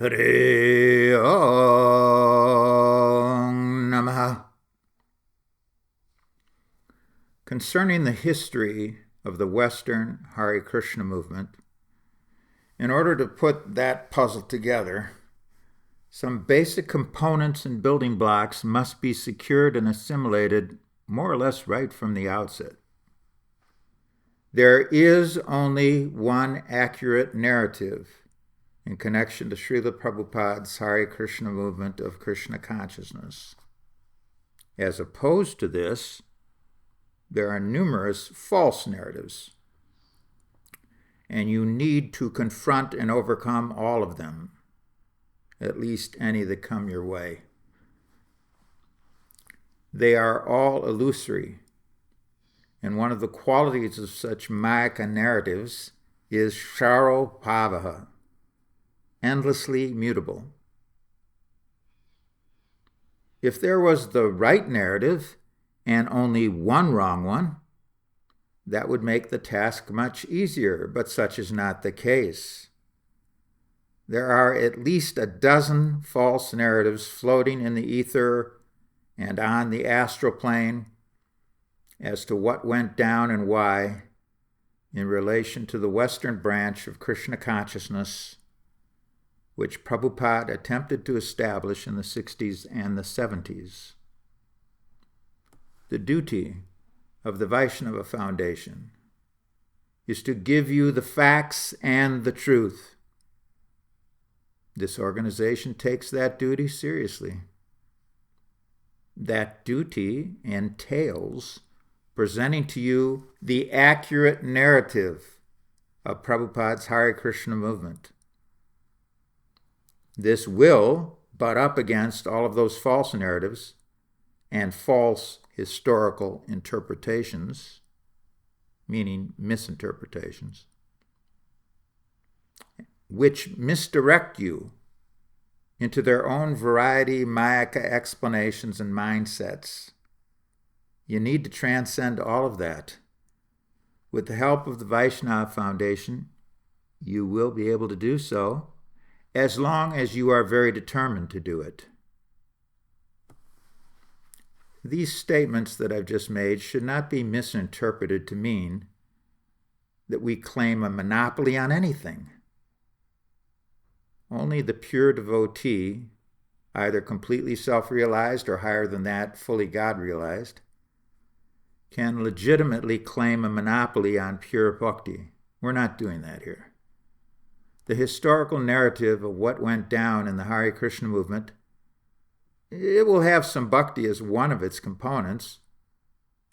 Hare Om Namaha. Concerning the history of the Western Hare Krishna movement, in order to put that puzzle together, some basic components and building blocks must be secured and assimilated more or less right from the outset. There is only one accurate narrative in connection to Srila Prabhupada's Hare Krishna movement of Krishna consciousness. As opposed to this, there are numerous false narratives, and you need to confront and overcome all of them, at least any that come your way. They are all illusory, and one of the qualities of such Mayaka narratives is Sharopavaha, endlessly mutable. If there was the right narrative and only one wrong one, that would make the task much easier, but such is not the case. There are at least a dozen false narratives floating in the ether and on the astral plane as to what went down and why in relation to the Western branch of Krishna consciousness, which Prabhupada attempted to establish in the 60s and the 70s. The duty of the Vaishnava Foundation is to give you the facts and the truth. This organization takes that duty seriously. That duty entails presenting to you the accurate narrative of Prabhupada's Hare Krishna movement. This will butt up against all of those false narratives and false historical interpretations, meaning misinterpretations, which misdirect you into their own variety Mayaka explanations and mindsets. You need to transcend all of that. With the help of the Vaishnava Foundation, you will be able to do so, as long as you are very determined to do it. These statements that I've just made should not be misinterpreted to mean that we claim a monopoly on anything. Only the pure devotee, either completely self-realized or higher than that, fully God-realized, can legitimately claim a monopoly on pure bhakti. We're not doing that here. The historical narrative of what went down in the Hare Krishna movement, it will have some bhakti as one of its components,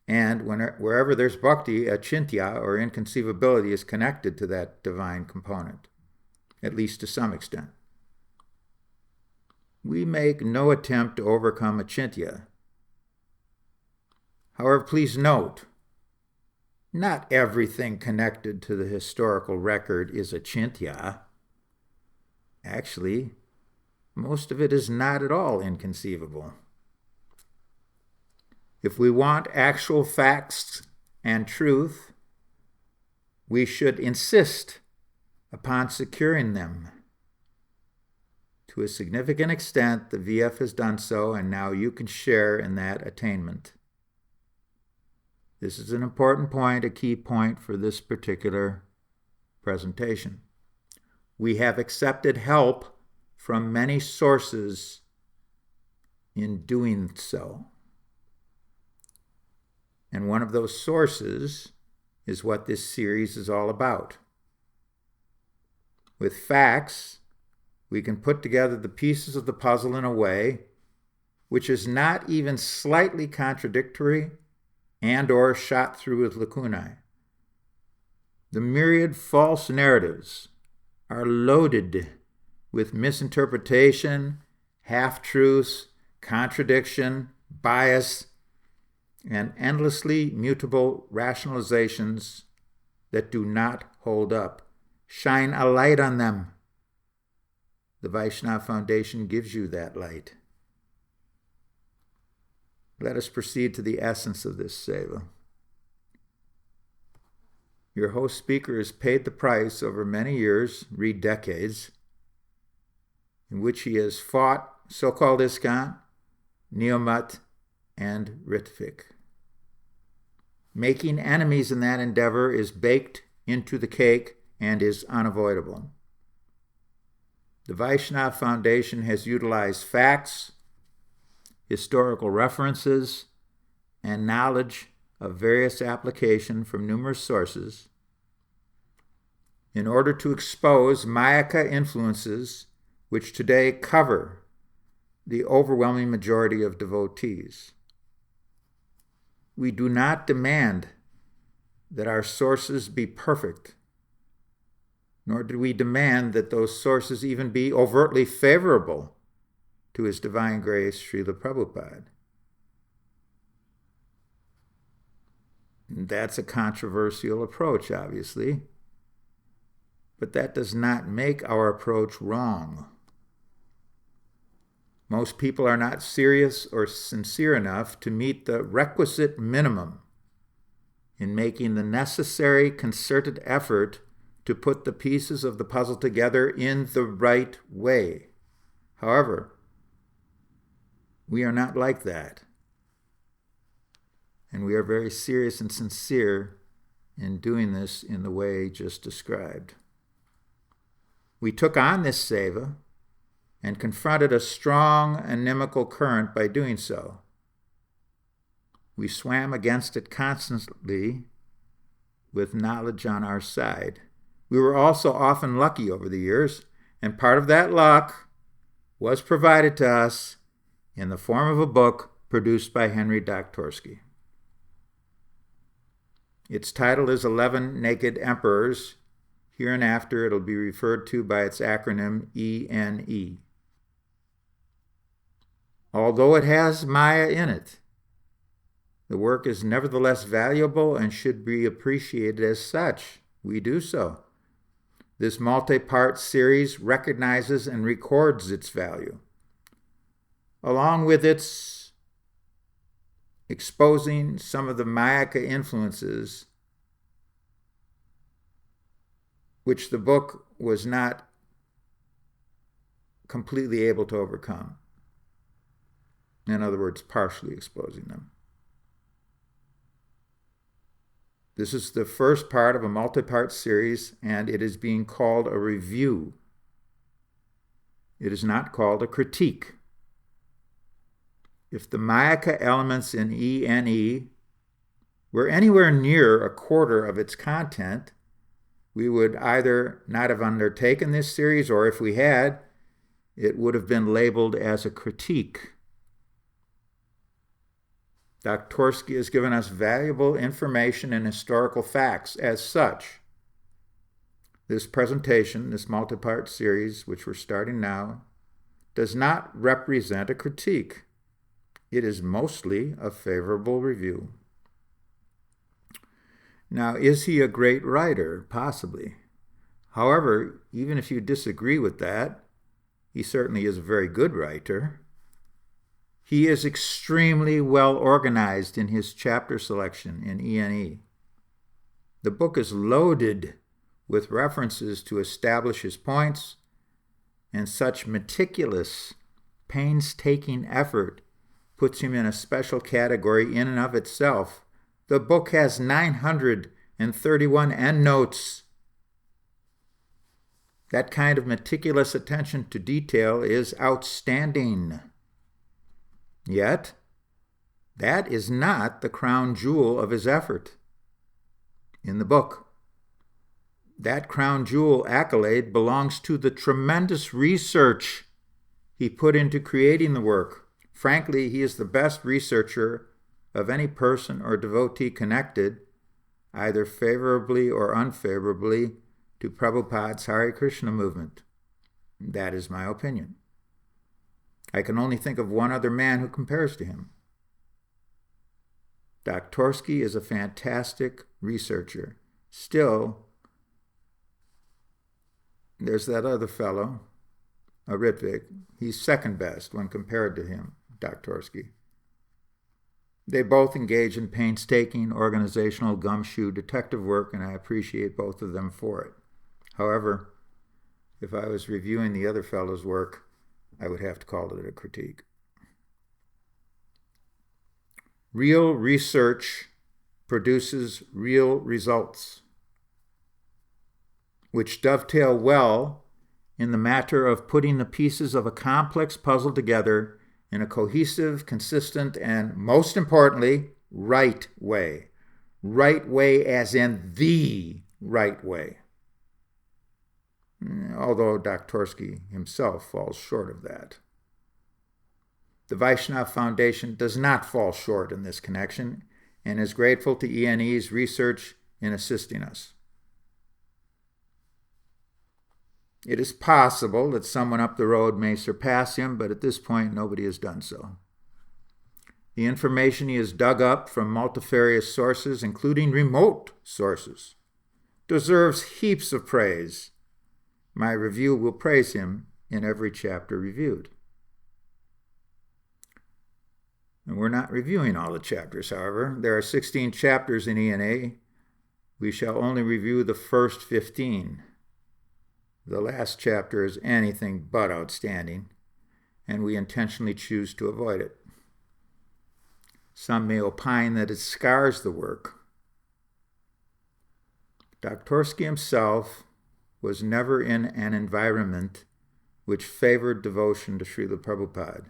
and wherever there's bhakti, achintya, or inconceivability, is connected to that divine component, at least to some extent. We make no attempt to overcome achintya. However, please note, not everything connected to the historical record is achintya. Actually, most of it is not at all inconceivable. If we want actual facts and truth, we should insist upon securing them. To a significant extent, the VF has done so, and now you can share in that attainment. This is an important point, a key point for this particular presentation. We have accepted help from many sources in doing so. And one of those sources is what this series is all about. With facts, we can put together the pieces of the puzzle in a way which is not even slightly contradictory and or shot through with lacunae. The myriad false narratives are loaded with misinterpretation, half-truths, contradiction, bias, and endlessly mutable rationalizations that do not hold up. Shine a light on them. The Vaishnava Foundation gives you that light. Let us proceed to the essence of this seva. Your host speaker has paid the price over many years, read decades, in which he has fought so-called ISKCON, Neomat, and Ritvik. Making enemies in that endeavor is baked into the cake and is unavoidable. The Vaishnava Foundation has utilized facts, historical references, and knowledge of various applications from numerous sources in order to expose Mayaka influences which today cover the overwhelming majority of devotees. We do not demand that our sources be perfect, nor do we demand that those sources even be overtly favorable to His Divine Grace, Srila Prabhupada. That's a controversial approach, obviously, but that does not make our approach wrong. Most people are not serious or sincere enough to meet the requisite minimum in making the necessary concerted effort to put the pieces of the puzzle together in the right way. However, we are not like that. And we are very serious and sincere in doing this in the way just described. We took on this seva and confronted a strong inimical current by doing so. We swam against it constantly with knowledge on our side. We were also often lucky over the years, and part of that luck was provided to us in the form of a book produced by Henry Doktorski. Its title is 11 Naked Emperors. Hereinafter it'll be referred to by its acronym ENE. Although it has Maya in it, the work is nevertheless valuable and should be appreciated as such. We do so. This multi-part series recognizes and records its value, along with its exposing some of the Mayaka influences which the book was not completely able to overcome. In other words, partially exposing them. This is the first part of a multi-part series, and it is being called a review. It is not called a critique. If the Mayaka elements in ENE were anywhere near a quarter of its content, we would either not have undertaken this series, or if we had, it would have been labeled as a critique. Doktorski has given us valuable information and historical facts as such. This presentation, this multi-part series, which we're starting now, does not represent a critique. It is mostly a favorable review. Now, is he a great writer? Possibly. However, even if you disagree with that, he certainly is a very good writer. He is extremely well organized in his chapter selection in ENE. The book is loaded with references to establish his points, and such meticulous, painstaking effort puts him in a special category in and of itself. The book has 931 endnotes. That kind of meticulous attention to detail is outstanding. Yet, that is not the crown jewel of his effort in the book. That crown jewel accolade belongs to the tremendous research he put into creating the work. Frankly, he is the best researcher of any person or devotee connected, either favorably or unfavorably, to Prabhupada's Hare Krishna movement. That is my opinion. I can only think of one other man who compares to him. Doktorski is a fantastic researcher. Still, there's that other fellow, Ritvik. He's second best when compared to him, Doktorski. They both engage in painstaking organizational gumshoe detective work, and I appreciate both of them for it. However, if I was reviewing the other fellow's work, I would have to call it a critique. Real research produces real results, which dovetail well in the matter of putting the pieces of a complex puzzle together in a cohesive, consistent, and most importantly, right way. Right way as in the right way. Although Doktorski himself falls short of that. The Vaishnava Foundation does not fall short in this connection and is grateful to ENE's research in assisting us. It is possible that someone up the road may surpass him, but at this point nobody has done so. The information he has dug up from multifarious sources, including remote sources, deserves heaps of praise. My review will praise him in every chapter reviewed. And we're not reviewing all the chapters, however. There are 16 chapters in ENA. We shall only review the first 15. The last chapter is anything but outstanding, and we intentionally choose to avoid it. Some may opine that it scars the work. Doktorski himself was never in an environment which favored devotion to Srila Prabhupada.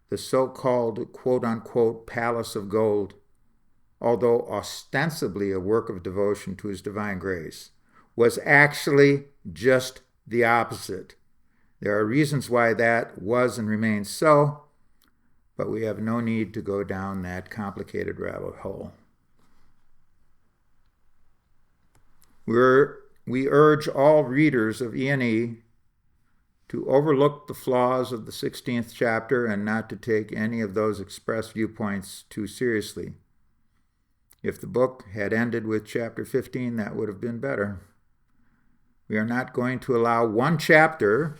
The so-called quote-unquote palace of gold, although ostensibly a work of devotion to his divine grace, was actually just the opposite. There are reasons why that was and remains so, but we have no need to go down that complicated rabbit hole. We urge all readers of ENE to overlook the flaws of the 16th chapter and not to take any of those expressed viewpoints too seriously. If the book had ended with chapter 15, that would have been better. We are not going to allow one chapter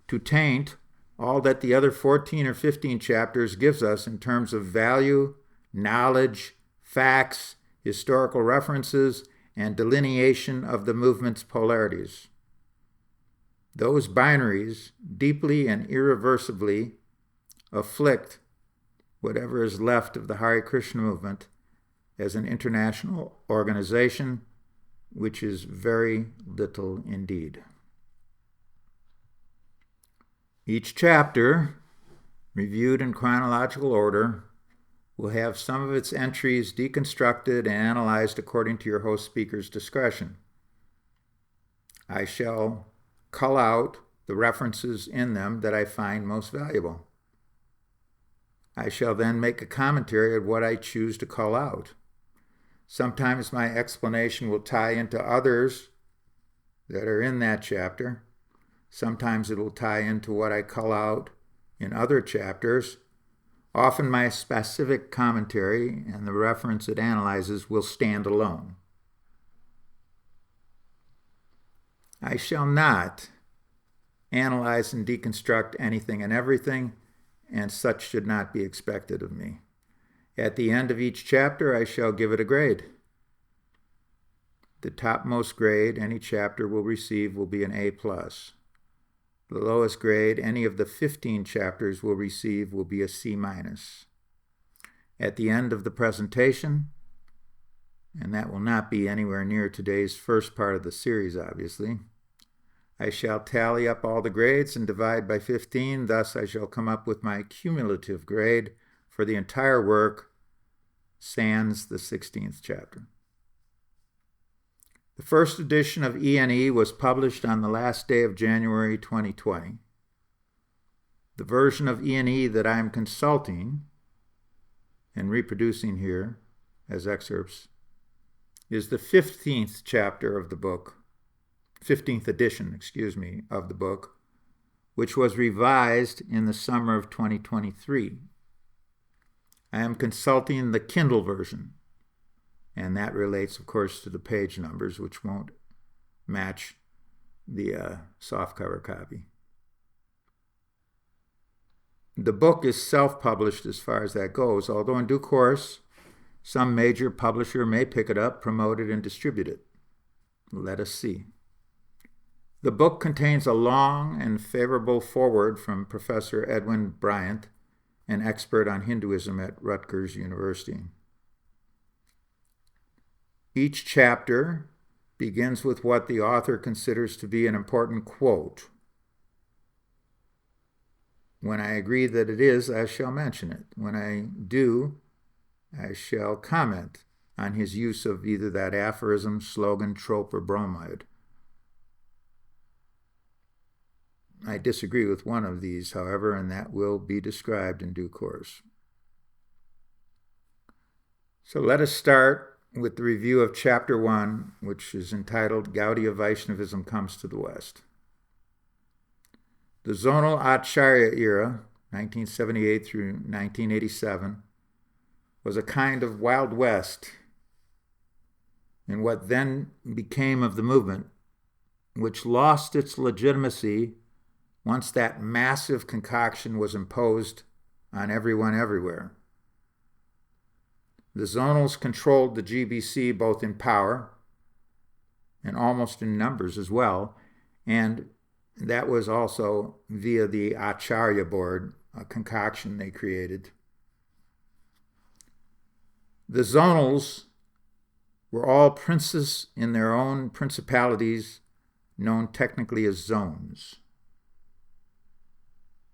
to taint all that the other 14 or 15 chapters gives us in terms of value, knowledge, facts, historical references, and delineation of the movement's polarities. Those binaries deeply and irreversibly afflict whatever is left of the Hare Krishna movement as an international organization, which is very little indeed. Each chapter, reviewed in chronological order, will have some of its entries deconstructed and analyzed according to your host speaker's discretion. I shall cull out the references in them that I find most valuable. I shall then make a commentary of what I choose to cull out. Sometimes my explanation will tie into others that are in that chapter. Sometimes it will tie into what I cull out in other chapters. Often my specific commentary and the reference it analyzes will stand alone. I shall not analyze and deconstruct anything and everything, and such should not be expected of me. At the end of each chapter, I shall give it a grade. The topmost grade any chapter will receive will be an A+. The lowest grade any of the 15 chapters will receive will be a C-. At the end of the presentation, and that will not be anywhere near today's first part of the series, obviously, I shall tally up all the grades and divide by 15. Thus, I shall come up with my cumulative grade for the entire work, sans the 16th chapter. The first edition of ENE was published on the last day of January 2020. The version of ENE that I am consulting and reproducing here as excerpts is the 15th chapter of the book, 15th edition, of the book, which was revised in the summer of 2023. I am consulting the Kindle version, and that relates, of course, to the page numbers, which won't match the softcover copy. The book is self-published as far as that goes, although in due course, some major publisher may pick it up, promote it, and distribute it. Let us see. The book contains a long and favorable foreword from Professor Edwin Bryant, an expert on Hinduism at Rutgers University. Each chapter begins with what the author considers to be an important quote. When I agree that it is, I shall mention it. When I do, I shall comment on his use of either that aphorism, slogan, trope, or bromide. I disagree with one of these, however, and that will be described in due course. So let us start with the review of Chapter 1, which is entitled Gaudiya Vaishnavism Comes to the West. The zonal Acharya era, 1978 through 1987, was a kind of Wild West in what then became of the movement, which lost its legitimacy once that massive concoction was imposed on everyone everywhere. The zonals controlled the GBC both in power and almost in numbers as well, and that was also via the Acharya board, a concoction they created. The zonals were all princes in their own principalities, known technically as zones.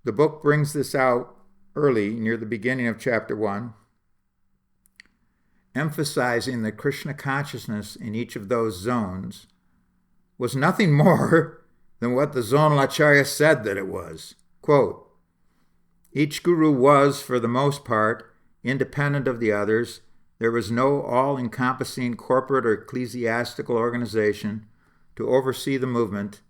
The book brings this out early, near the beginning of Chapter 1, emphasizing that Krishna consciousness in each of those zones was nothing more than what the zonal Acharya said that it was. Quote, each guru was, for the most part, independent of the others. There was no all-encompassing corporate or ecclesiastical organization to oversee the movement,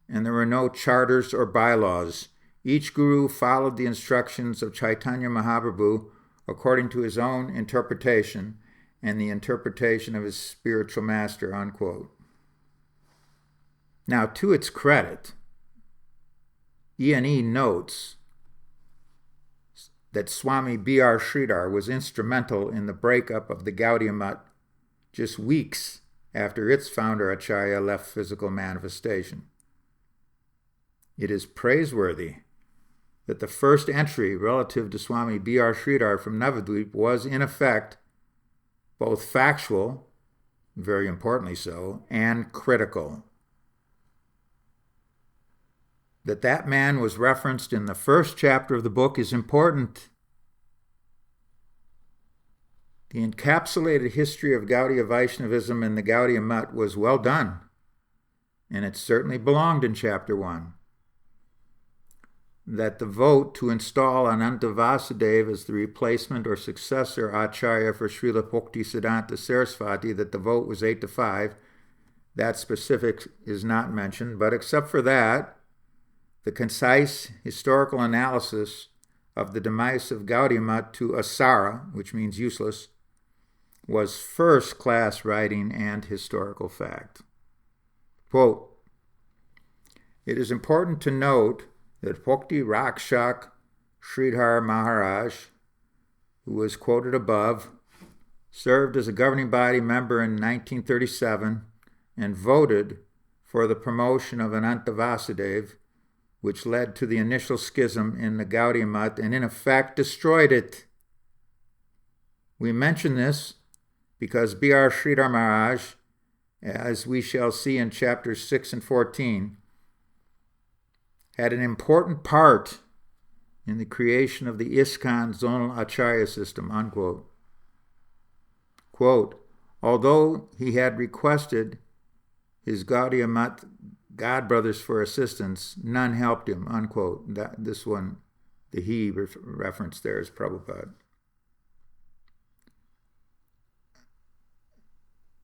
and there were no charters or bylaws. Each guru followed the instructions of Chaitanya Mahaprabhu according to his own interpretation and the interpretation of his spiritual master, unquote. Now, to its credit, E&E notes that Swami B.R. Sridhar was instrumental in the breakup of the Gaudiya Mutt just weeks after its founder Acharya left physical manifestation. It is praiseworthy that the first entry relative to Swami B.R. Sridhar from Navadvip was, in effect, both factual, very importantly so, and critical. That man was referenced in the first chapter of the book is important. The encapsulated history of Gaudiya Vaishnavism in the Gaudiya Mutt was well done, and it certainly belonged in Chapter 1. That the vote to install Ananta Vasudeva as the replacement or successor Acharya for Srila Bhaktisiddhanta Sarasvati, that the vote was 8-5, that specific is not mentioned, but except for that, the concise historical analysis of the demise of Gaudiya Mutt to Asara, which means useless, was first-class writing and historical fact. Quote, it is important to note that Bhakti Rakshak Sridhar Maharaj, who was quoted above, served as a governing body member in 1937 and voted for the promotion of Ananta Vasudeva, which led to the initial schism in the Gaudiya Mutt and in effect destroyed it. We mention this because B.R. Sridhar Maharaj, as we shall see in chapters 6 and 14, had an important part in the creation of the ISKCON zonal Acharya system, unquote. Quote, although he had requested his Gaudiya Mutt godbrothers for assistance, none helped him, unquote. This one, the he reference there is Prabhupada.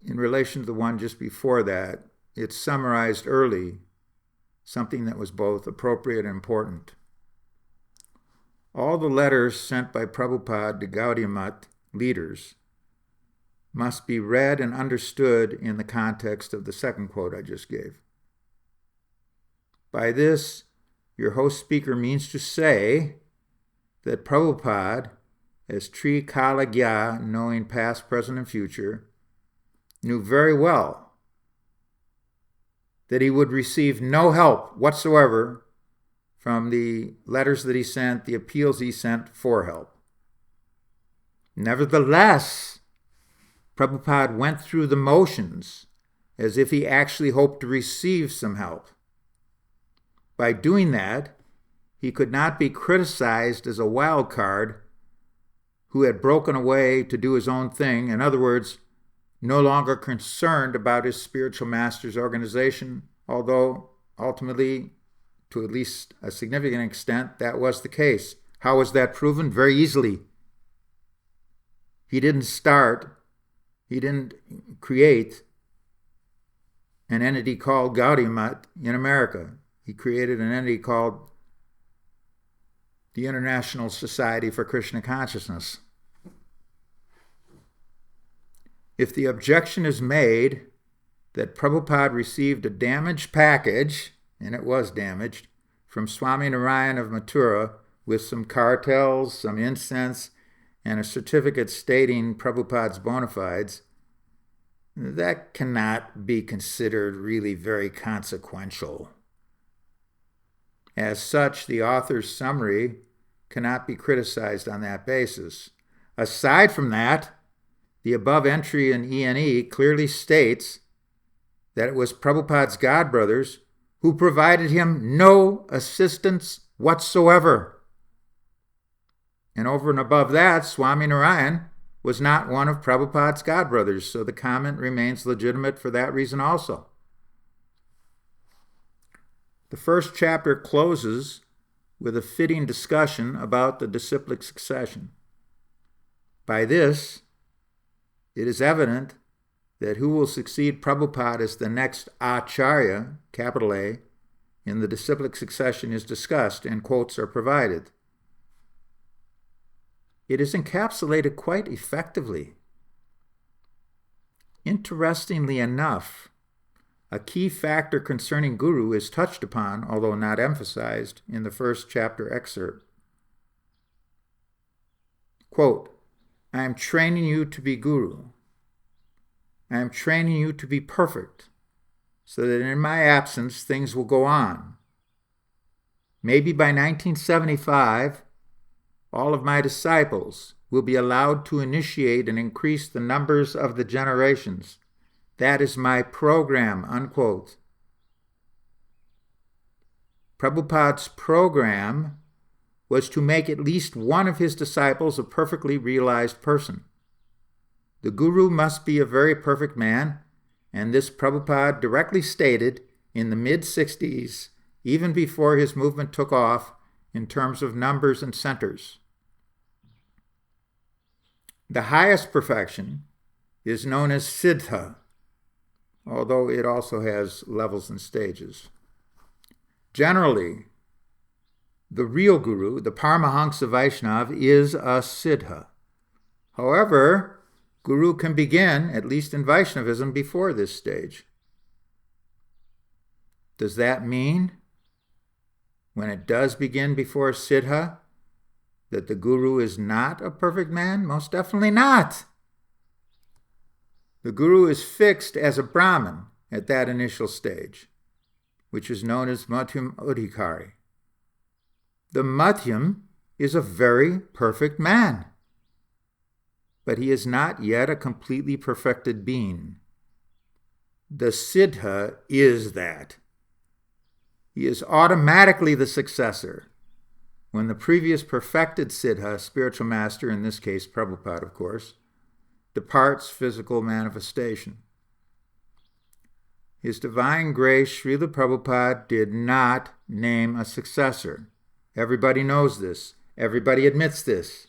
In relation to the one just before that, it's summarized early, something that was both appropriate and important. All the letters sent by Prabhupada to Gaudiya Mutt leaders must be read and understood in the context of the second quote I just gave. By this, your host speaker means to say that Prabhupada, as Trikalagya, knowing past, present, and future, knew very well that he would receive no help whatsoever from the letters that he sent, the appeals he sent for help. Nevertheless, Prabhupada went through the motions as if he actually hoped to receive some help. By doing that, he could not be criticized as a wild card who had broken away to do his own thing. In other words, no longer concerned about his spiritual master's organization, although ultimately, to at least a significant extent, that was the case. How was that proven? Very easily. He didn't create an entity called Gaudiya Math in America. He created an entity called the International Society for Krishna Consciousness. If the objection is made that Prabhupada received a damaged package, and it was damaged, from Swami Narayan of Mathura with some cartels, some incense, and a certificate stating Prabhupada's bona fides, that cannot be considered really very consequential. As such, the author's summary cannot be criticized on that basis. Aside from that, the above entry in E&E clearly states that it was Prabhupada's godbrothers who provided him no assistance whatsoever. And over and above that, Swami Narayan was not one of Prabhupada's godbrothers, so the comment remains legitimate for that reason also. The first chapter closes with a fitting discussion about the disciplic succession. By this, it is evident that who will succeed Prabhupada as the next Acharya, capital A, in the disciplic succession is discussed, and quotes are provided. It is encapsulated quite effectively. Interestingly enough, a key factor concerning Guru is touched upon, although not emphasized, in the first chapter excerpt. Quote, I am training you to be Guru. I am training you to be perfect, so that in my absence things will go on. Maybe by 1975, all of my disciples will be allowed to initiate and increase the numbers of the generations. That is my program, unquote. Prabhupada's program was to make at least one of his disciples a perfectly realized person. The Guru must be a very perfect man, and this Prabhupada directly stated in the mid-60s, even before his movement took off in terms of numbers and centers. The highest perfection is known as Siddha, although it also has levels and stages. Generally, the real Guru, the Paramahansa Vaishnava, is a Siddha. However, Guru can begin, at least in Vaishnavism, before this stage. Does that mean, when it does begin before Siddha, that the Guru is not a perfect man? Most definitely not. The Guru is fixed as a Brahmin at that initial stage, which is known as Madhyam Adhikari. The Madhyam is a very perfect man, but he is not yet a completely perfected being. The Siddha is that. He is automatically the successor. When the previous perfected Siddha, spiritual master, in this case Prabhupada, of course, departs physical manifestation. His Divine Grace, Srila Prabhupada, did not name a successor. Everybody knows this. Everybody admits this.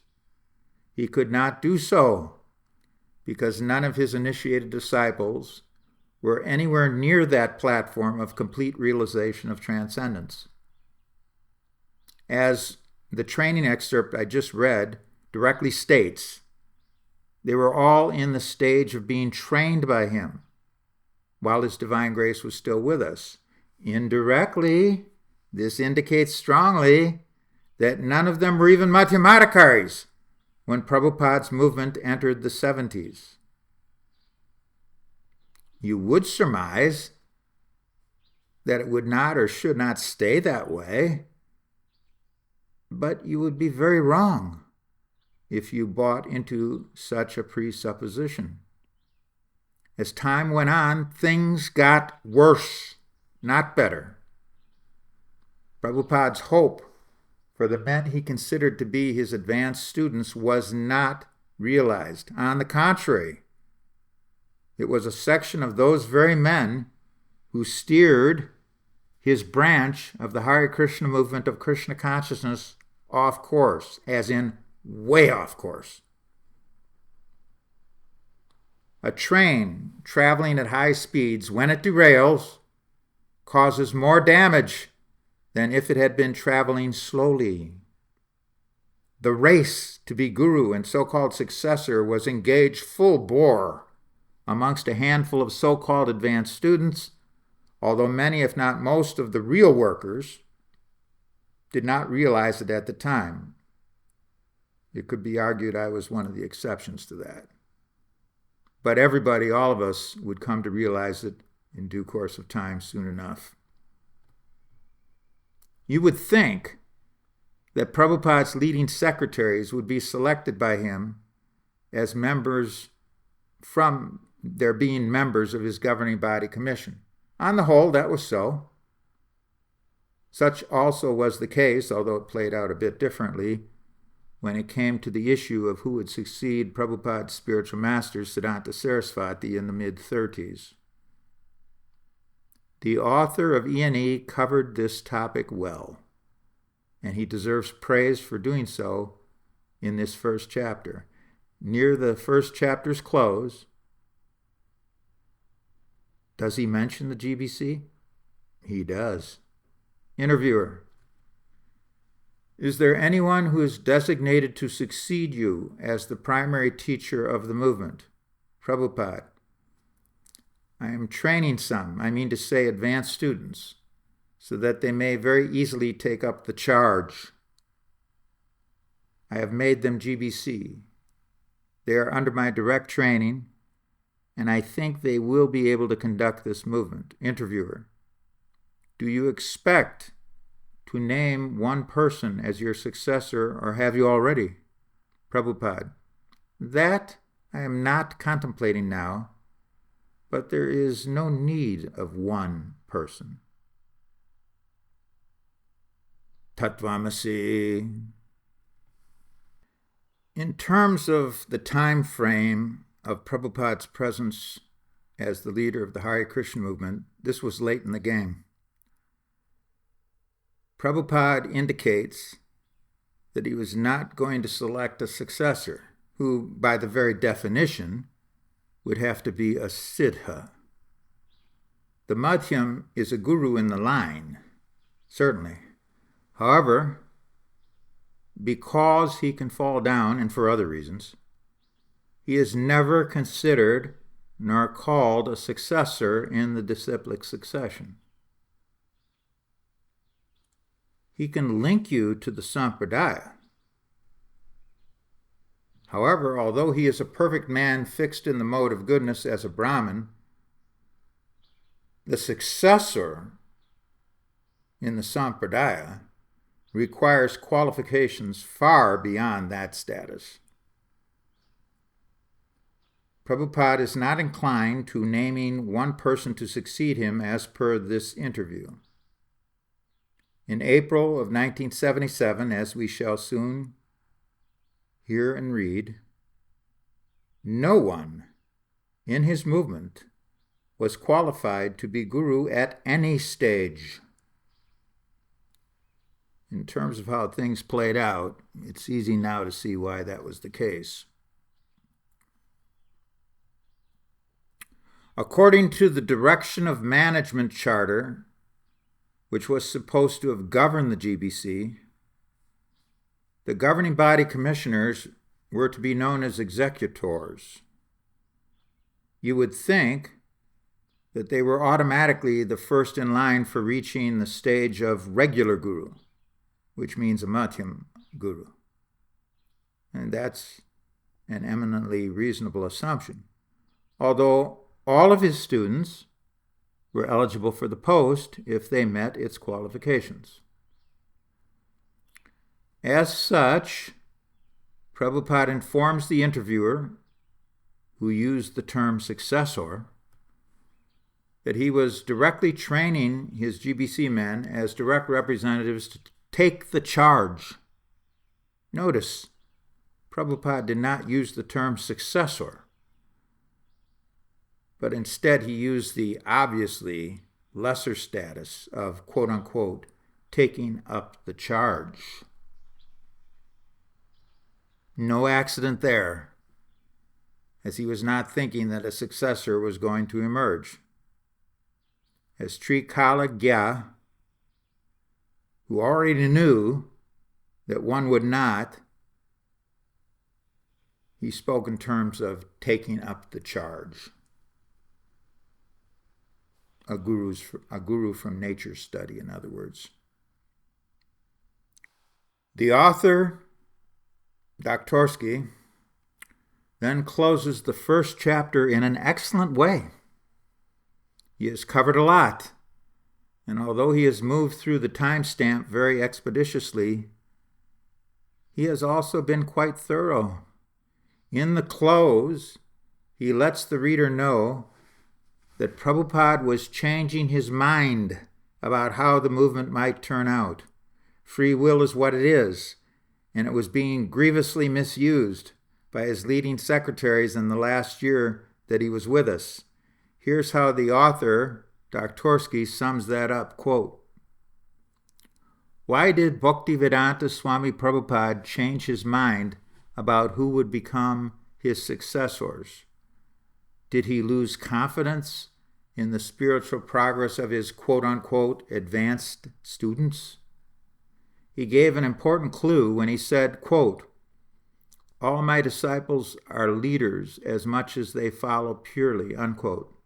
He could not do so because none of his initiated disciples were anywhere near that platform of complete realization of transcendence. As the training excerpt I just read directly states, they were all in the stage of being trained by him while his Divine Grace was still with us. Indirectly, this indicates strongly that none of them were even Madhyamadikaris when Prabhupada's movement entered the 70s. You would surmise that it would not or should not stay that way, but you would be very wrong if you bought into such a presupposition. As time went on, things got worse, not better. Prabhupada's hope for the men he considered to be his advanced students was not realized. On the contrary, it was a section of those very men who steered his branch of the Hare Krishna movement of Krishna consciousness off course, as in way off course. A train traveling at high speeds, when it derails, causes more damage than if it had been traveling slowly. The race to be guru and so-called successor was engaged full bore amongst a handful of so-called advanced students, although many, if not most, of the real workers did not realize it at the time. It could be argued I was one of the exceptions to that. But everybody, all of us, would come to realize it in due course of time soon enough. You would think that Prabhupada's leading secretaries would be selected by him as members from their being members of his governing body commission. On the whole, that was so. Such also was the case, although it played out a bit differently, when it came to the issue of who would succeed Prabhupada's spiritual master, Siddhanta Saraswati, in the mid-30s. The author of E&E covered this topic well, and he deserves praise for doing so in this first chapter. Near the first chapter's close, does he mention the GBC? He does. Interviewer: is there anyone who is designated to succeed you as the primary teacher of the movement? Prabhupada: I am training some, I mean to say advanced students, so that they may very easily take up the charge. I have made them GBC. They are under my direct training, and I think they will be able to conduct this movement. Interviewer: do you expect to name one person as your successor, or have you already? Prabhupada: that I am not contemplating now, but there is no need of one person. Tattvamasi. In terms of the time frame of Prabhupada's presence as the leader of the Hare Krishna movement, this was late in the game. Prabhupada indicates that he was not going to select a successor, who, by the very definition, would have to be a siddha. The madhyam is a guru in the line, certainly. However, because he can fall down, and for other reasons, he is never considered nor called a successor in the disciplic succession. He can link you to the sampradaya. However, although he is a perfect man fixed in the mode of goodness as a Brahmin, the successor in the sampradaya requires qualifications far beyond that status. Prabhupada is not inclined to naming one person to succeed him as per this interview. In April of 1977, as we shall soon hear and read, no one in his movement was qualified to be guru at any stage. In terms of how things played out, it's easy now to see why that was the case. According to the Direction of Management Charter, which was supposed to have governed the GBC, the governing body commissioners were to be known as executors. You would think that they were automatically the first in line for reaching the stage of regular guru, which means a madhyam guru. And that's an eminently reasonable assumption. Although all of his students were eligible for the post if they met its qualifications. As such, Prabhupada informs the interviewer, who used the term successor, that he was directly training his GBC men as direct representatives to take the charge. Notice, Prabhupada did not use the term successor, but instead he used the obviously lesser status of, quote-unquote, taking up the charge. No accident there, as he was not thinking that a successor was going to emerge. As Trikala Gya, who already knew that one would not, he spoke in terms of taking up the charge. A guru from nature study, in other words. The author, Doktorski, then closes the first chapter in an excellent way. He has covered a lot, and although he has moved through the timestamp very expeditiously, he has also been quite thorough. In the close, he lets the reader know that Prabhupada was changing his mind about how the movement might turn out. Free will is what it is, and it was being grievously misused by his leading secretaries in the last year that he was with us. Here's how the author, Doktorski, sums that up, quote, "Why did Bhaktivedanta Swami Prabhupada change his mind about who would become his successors? Did he lose confidence in the spiritual progress of his quote-unquote advanced students? He gave an important clue when he said, quote, 'All my disciples are leaders as much as they follow purely,' unquote.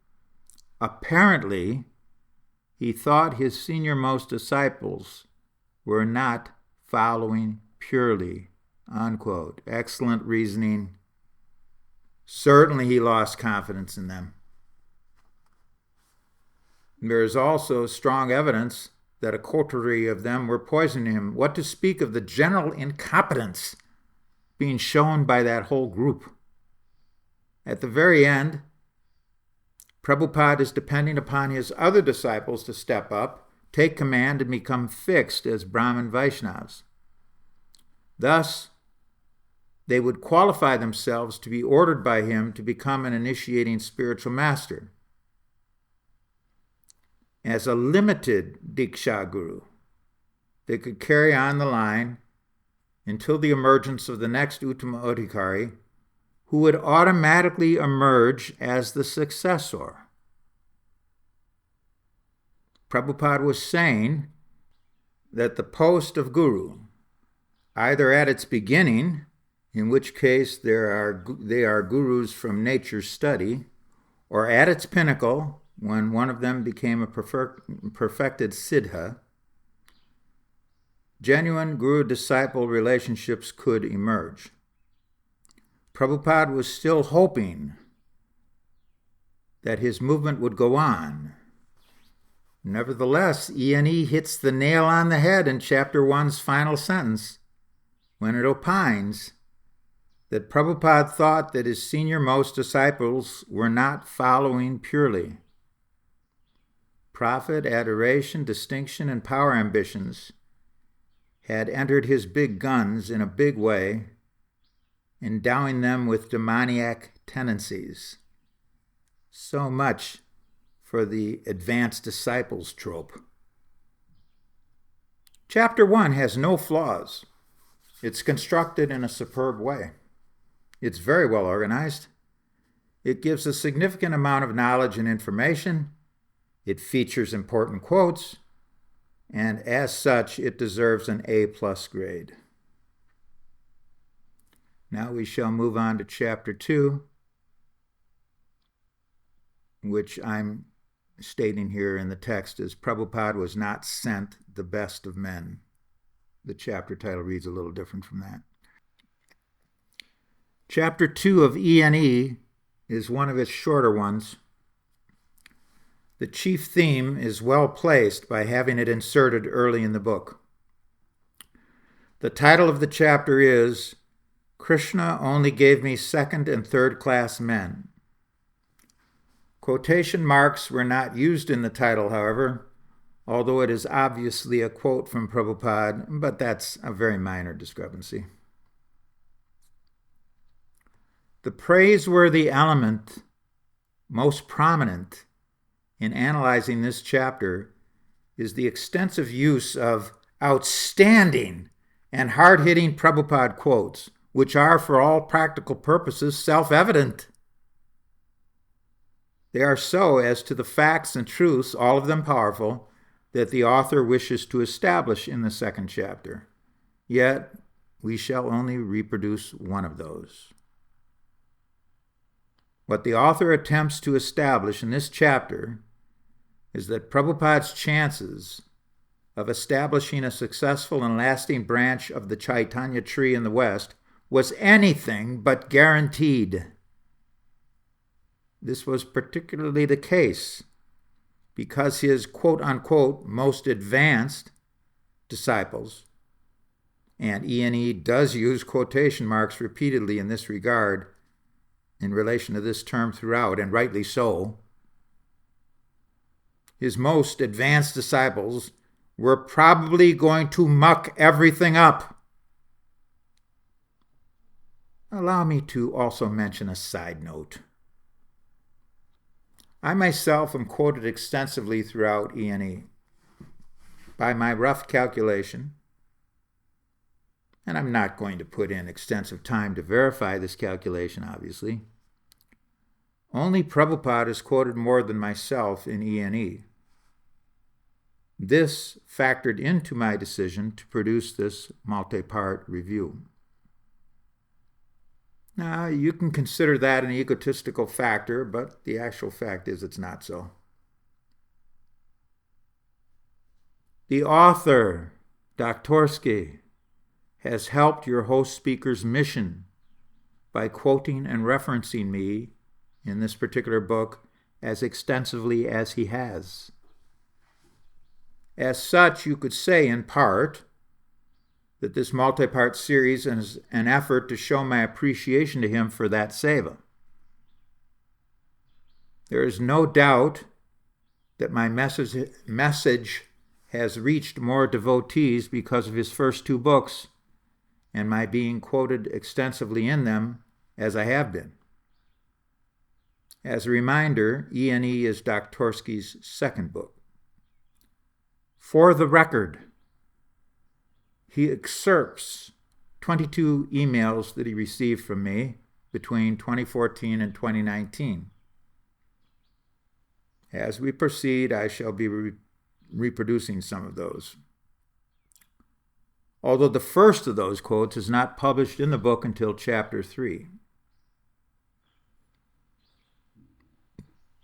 Apparently, he thought his senior-most disciples were not following purely," unquote. Excellent reasoning. Certainly he lost confidence in them. There is also strong evidence that a coterie of them were poisoning him. What to speak of the general incompetence being shown by that whole group? At the very end, Prabhupada is depending upon his other disciples to step up, take command, and become fixed as Brahmin Vaishnavas. Thus, they would qualify themselves to be ordered by him to become an initiating spiritual master. As a limited Diksha Guru, they could carry on the line until the emergence of the next Uttama Adhikari, who would automatically emerge as the successor. Prabhupada was saying that the post of Guru, either at its beginning, in which case they are gurus from nature's study, or at its pinnacle, when one of them became a perfected siddha, genuine guru-disciple relationships could emerge. Prabhupada was still hoping that his movement would go on. Nevertheless, E&E hits the nail on the head in Chapter 1's final sentence when it opines that Prabhupada thought that his senior-most disciples were not following purely. Profit, adoration, distinction, and power ambitions had entered his big guns in a big way, endowing them with demoniac tendencies. So much for the advanced disciples trope. Chapter 1 has no flaws. It's constructed in a superb way. It's very well organized. It gives a significant amount of knowledge and information. It features important quotes, and as such, it deserves an A+ grade. Now we shall move on to Chapter 2, which I'm stating here in the text as Prabhupada was not sent the best of men. The chapter title reads a little different from that. Chapter 2 of E&E is one of its shorter ones. The chief theme is well placed by having it inserted early in the book. The title of the chapter is Krishna Only Gave Me Second and Third Class Men. Quotation marks were not used in the title, however, although it is obviously a quote from Prabhupada, but that's a very minor discrepancy. The praiseworthy element most prominent in analyzing this chapter is the extensive use of outstanding and hard-hitting Prabhupada quotes, which are, for all practical purposes, self-evident. They are so as to the facts and truths, all of them powerful, that the author wishes to establish in the second chapter. Yet, we shall only reproduce one of those. What the author attempts to establish in this chapter is that Prabhupada's chances of establishing a successful and lasting branch of the Chaitanya tree in the West was anything but guaranteed. This was particularly the case because his quote-unquote most advanced disciples, and E&E does use quotation marks repeatedly in this regard in relation to this term throughout, and rightly so, his most advanced disciples were probably going to muck everything up. Allow me to also mention a side note. I myself am quoted extensively throughout E&E. By my rough calculation, and I'm not going to put in extensive time to verify this calculation, obviously, only Prabhupada is quoted more than myself in E&E. This factored into my decision to produce this multi-part review. Now, you can consider that an egotistical factor, but the actual fact is it's not so. The author, Doktorski, has helped your host speaker's mission by quoting and referencing me in this particular book as extensively as he has. As such, you could say in part that this multi-part series is an effort to show my appreciation to him for that seva. There is no doubt that my message has reached more devotees because of his first two books and my being quoted extensively in them as I have been. As a reminder, E&E is Doktorski's second book. For the record, he excerpts 22 emails that he received from me between 2014 and 2019. As we proceed, I shall be reproducing some of those. Although the first of those quotes is not published in the book until chapter 3.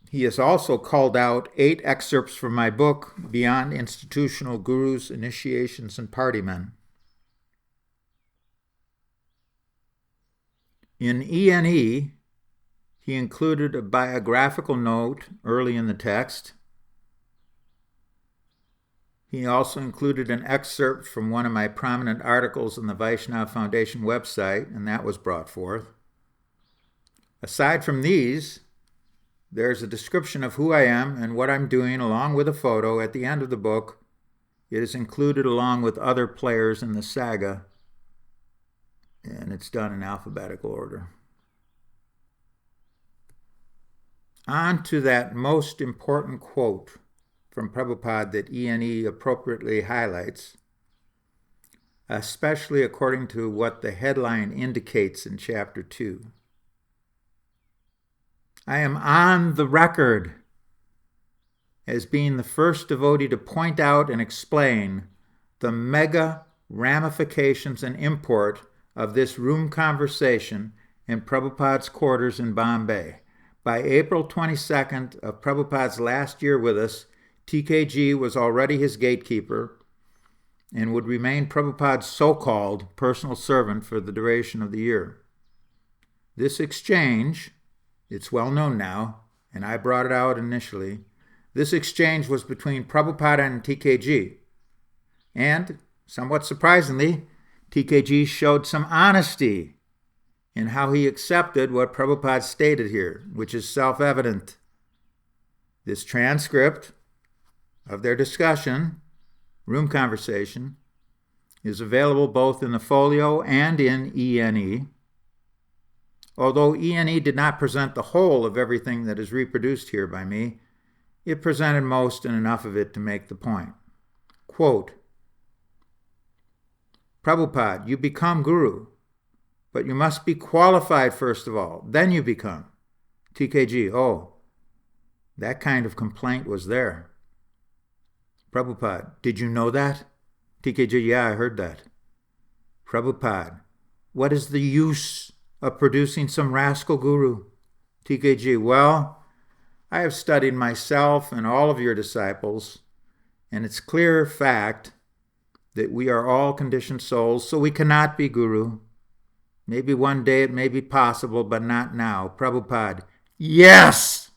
He has also called out 8 excerpts from my book, Beyond Institutional Gurus, Initiations, and Party Men. In E&E, he included a biographical note early in the text. He also included an excerpt from one of my prominent articles on the Vaishnava Foundation website, and that was brought forth. Aside from these, there's a description of who I am and what I'm doing along with a photo at the end of the book. It is included along with other players in the saga, and it's done in alphabetical order. On to that most important quote from Prabhupada that E&E appropriately highlights, especially according to what the headline indicates in Chapter 2. I am on the record as being the first devotee to point out and explain the mega ramifications and import of this room conversation in Prabhupada's quarters in Bombay. By April 22nd of Prabhupada's last year with us, TKG was already his gatekeeper and would remain Prabhupada's so-called personal servant for the duration of the year. This exchange, it's well known now, and I brought it out initially, This exchange was between Prabhupada and TKG. And, somewhat surprisingly, TKG showed some honesty in how he accepted what Prabhupada stated here, which is self-evident. This transcript of their discussion, room conversation, is available both in the folio and in ENE. Although ENE did not present the whole of everything that is reproduced here by me, it presented most and enough of it to make the point. Quote, Prabhupada, you become guru, but you must be qualified first of all, then you become. TKG, oh, that kind of complaint was there. Prabhupada, did you know that? TKG, yeah, I heard that. Prabhupada, what is the use of producing some rascal guru? TKG, well, I have studied myself and all of your disciples, and it's clear fact that we are all conditioned souls, so we cannot be guru. Maybe one day it may be possible, but not now. Prabhupada, yes!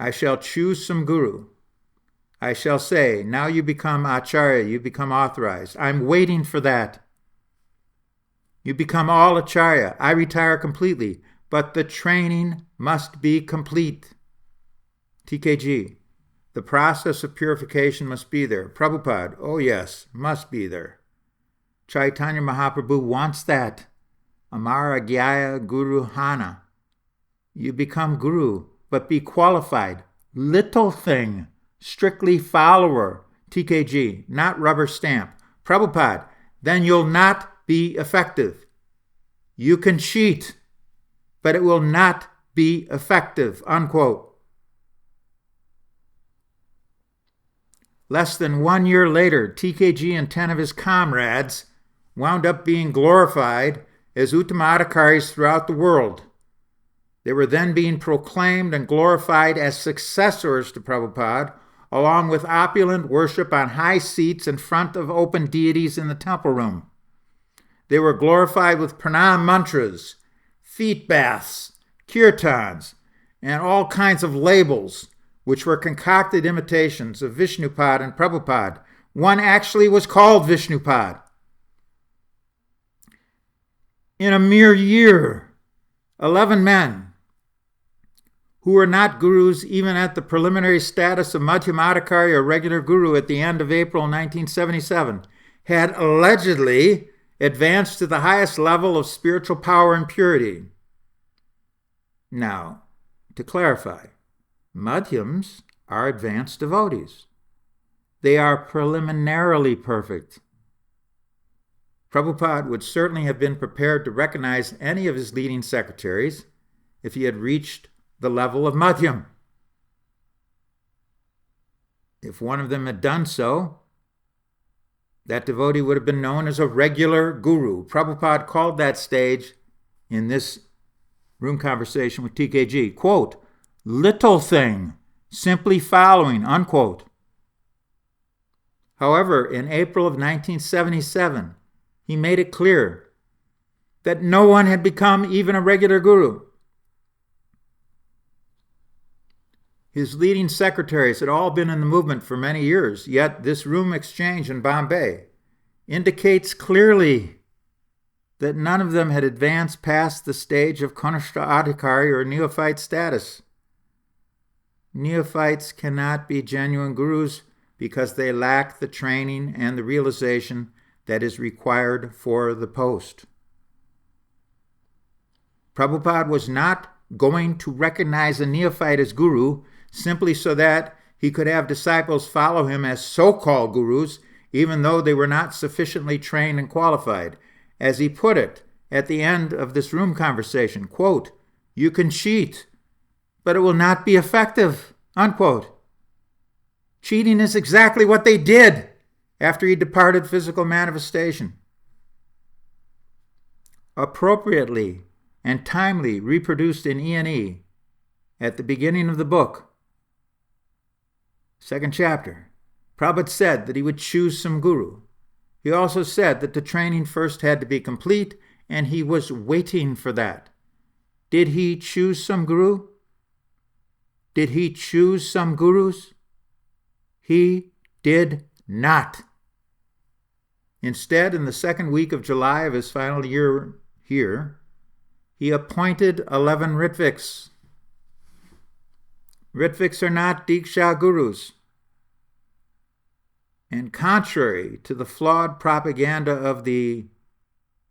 I shall choose some guru. I shall say, now you become acharya, you become authorized. I'm waiting for that. You become all acharya. I retire completely, but the training must be complete. TKG, the process of purification must be there. Prabhupada, oh yes, must be there. Chaitanya Mahaprabhu wants that. Amara Gyaya Guru Hana. You become guru, but be qualified. Little thing. Strictly follower. TKG, not rubber stamp. Prabhupada, then you'll not be effective. You can cheat, but it will not be effective. Unquote. Less than 1 year later, TKG and 10 of his comrades wound up being glorified as Uttamadhikaris throughout the world. They were then being proclaimed and glorified as successors to Prabhupada, along with opulent worship on high seats in front of open deities in the temple room. They were glorified with pranam mantras, feet baths, kirtans, and all kinds of labels, which were concocted imitations of Vishnupad and Prabhupada. One actually was called Vishnupad. In a mere year, 11 men, who were not gurus even at the preliminary status of Madhyamadikari or regular guru at the end of April 1977, had allegedly advanced to the highest level of spiritual power and purity. Now, to clarify, Madhyams are advanced devotees. They are preliminarily perfect. Prabhupada would certainly have been prepared to recognize any of his leading secretaries if he had reached the level of Madhyam. If one of them had done so, that devotee would have been known as a regular guru. Prabhupada called that stage in this room conversation with TKG, quote, little thing, simply following, unquote. However, in April of 1977, he made it clear that no one had become even a regular guru. His leading secretaries had all been in the movement for many years, yet this room exchange in Bombay indicates clearly that none of them had advanced past the stage of Kanishta Adhikari or neophyte status. Neophytes cannot be genuine gurus because they lack the training and the realization that is required for the post. Prabhupada was not going to recognize a neophyte as guru simply so that he could have disciples follow him as so-called gurus, even though they were not sufficiently trained and qualified. As he put it at the end of this room conversation, quote, you can cheat, but it will not be effective, unquote. Cheating is exactly what they did after he departed physical manifestation. Appropriately and timely reproduced in ENE at the beginning of the book, second chapter, Prabhupada said that he would choose some guru. He also said that the training first had to be complete, and he was waiting for that. Did he choose some guru? Did he choose some gurus? He did not. Instead, in the second week of July of his final year here, he appointed 11 Ritviks. Ritviks are not Diksha gurus. And contrary to the flawed propaganda of the,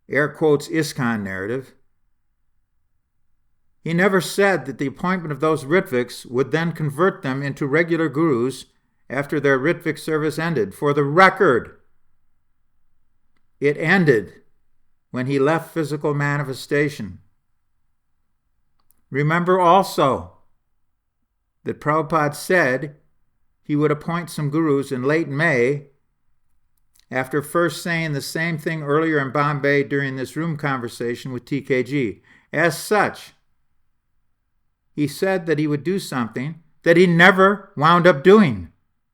air quotes, ISKCON narrative, he never said that the appointment of those Ritviks would then convert them into regular gurus after their Ritvik service ended. For the record, it ended when he left physical manifestation. Remember also that Prabhupada said he would appoint some gurus in late May after first saying the same thing earlier in Bombay during this room conversation with TKG. As such, he said that he would do something that he never wound up doing,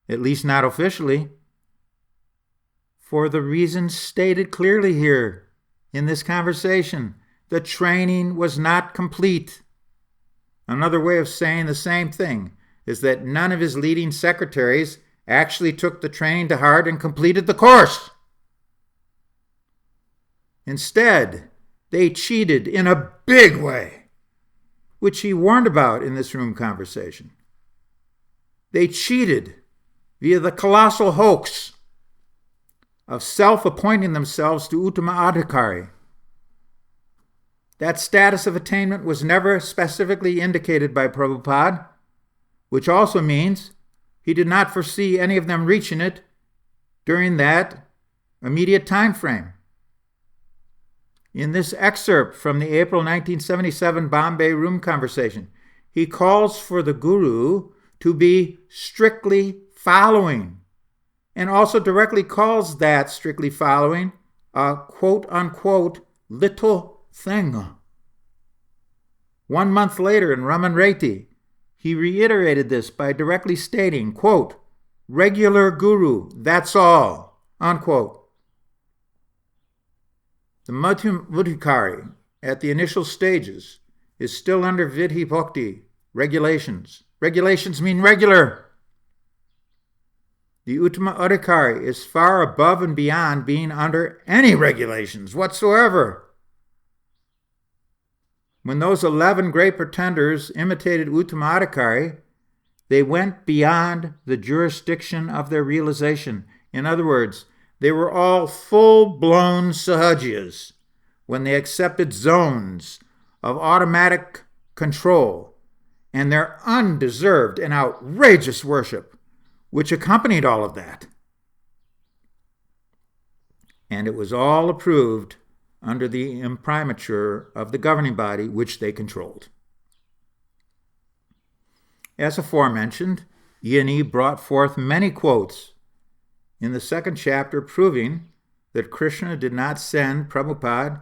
at least not officially, for the reasons stated clearly here in this conversation. The training was not complete. Another way of saying the same thing is that none of his leading secretaries actually took the training to heart and completed the course. Instead, they cheated in a big way, which he warned about in this room conversation. They cheated via the colossal hoax of self-appointing themselves to Uttama Adhikari. That status of attainment was never specifically indicated by Prabhupada, which also means he did not foresee any of them reaching it during that immediate time frame. In this excerpt from the April 1977 Bombay room conversation, he calls for the guru to be strictly following, and also directly calls that strictly following a quote-unquote little thing. 1 month later in Raman Reti, he reiterated this by directly stating, quote, regular guru, that's all, unquote. The Madhyam Adhikari at the initial stages is still under Vidhi Bhakti regulations. Regulations mean regular. The Uttama Adhikari is far above and beyond being under any regulations whatsoever. When those 11 great pretenders imitated Uttama Adhikari, they went beyond the jurisdiction of their realization. In other words, they were all full-blown sahajiyas when they accepted zones of automatic control and their undeserved and outrageous worship, which accompanied all of that. And it was all approved under the imprimatur of the governing body, which they controlled. As aforementioned, E&E brought forth many quotes in the second chapter proving that Krishna did not send Prabhupada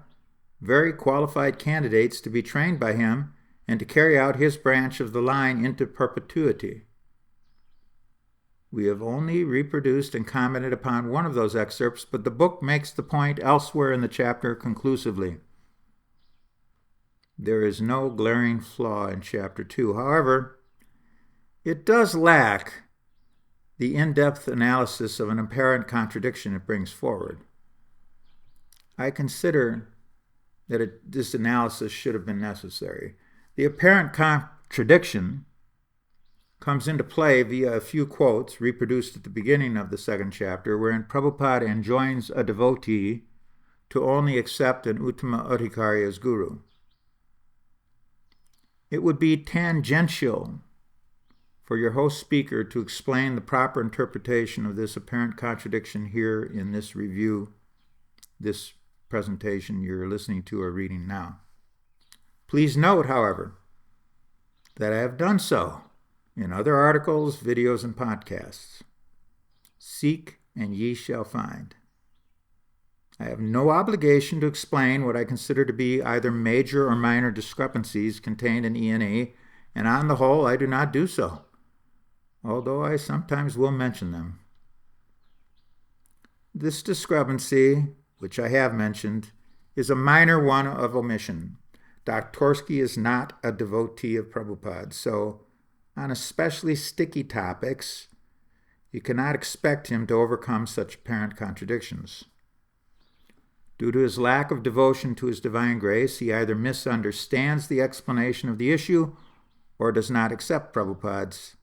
very qualified candidates to be trained by him and to carry out his branch of the line into perpetuity. We have only reproduced and commented upon one of those excerpts, but the book makes the point elsewhere in the chapter conclusively. There is no glaring flaw in chapter 2. However, it does lack the in-depth analysis of an apparent contradiction it brings forward. I consider that this analysis should have been necessary. The apparent contradiction comes into play via a few quotes reproduced at the beginning of the second chapter, wherein Prabhupada enjoins a devotee to only accept an Uttama Adhikari as guru. It would be tangential for your host speaker to explain the proper interpretation of this apparent contradiction here in this review, this presentation you're listening to or reading now. Please note, however, that I have done so in other articles, videos, and podcasts. Seek and ye shall find. I have no obligation to explain what I consider to be either major or minor discrepancies contained in E&E, and on the whole, I do not do so, although I sometimes will mention them. This discrepancy, which I have mentioned, is a minor one of omission. Doktorski is not a devotee of Prabhupada, so on especially sticky topics, you cannot expect him to overcome such apparent contradictions. Due to his lack of devotion to his divine grace, he either misunderstands the explanation of the issue or does not accept Prabhupada's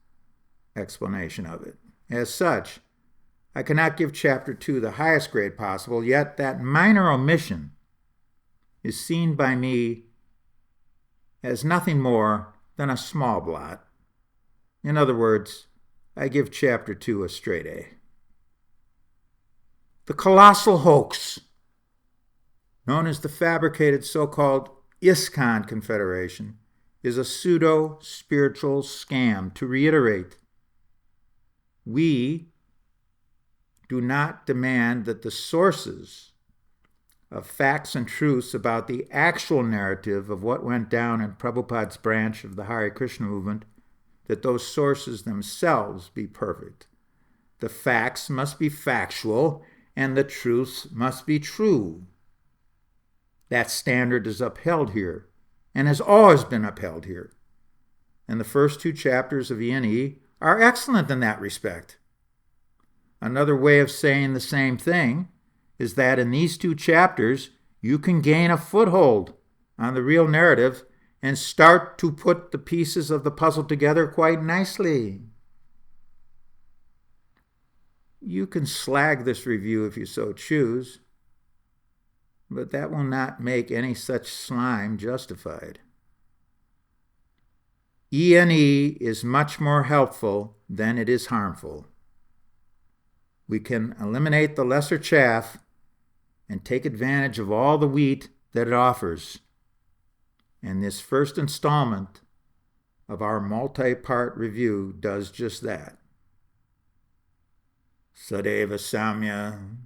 explanation of it. As such, I cannot give Chapter 2 the highest grade possible, yet that minor omission is seen by me as nothing more than a small blot. In other words, I give Chapter 2 a straight A. The colossal hoax, known as the fabricated so-called ISKCON Confederation, is a pseudo-spiritual scam. To reiterate, we do not demand that the sources of facts and truths about the actual narrative of what went down in Prabhupada's branch of the Hare Krishna movement, that those sources themselves be perfect. The facts must be factual, and the truths must be true. That standard is upheld here, and has always been upheld here. And the first 2 chapters of E&E are excellent in that respect. Another way of saying the same thing is that in these 2 chapters, you can gain a foothold on the real narrative and start to put the pieces of the puzzle together quite nicely. You can slag this review if you so choose, but that will not make any such slime justified. E&E is much more helpful than it is harmful. We can eliminate the lesser chaff and take advantage of all the wheat that it offers. And this first installment of our multi-part review does just that. Sadeva Samya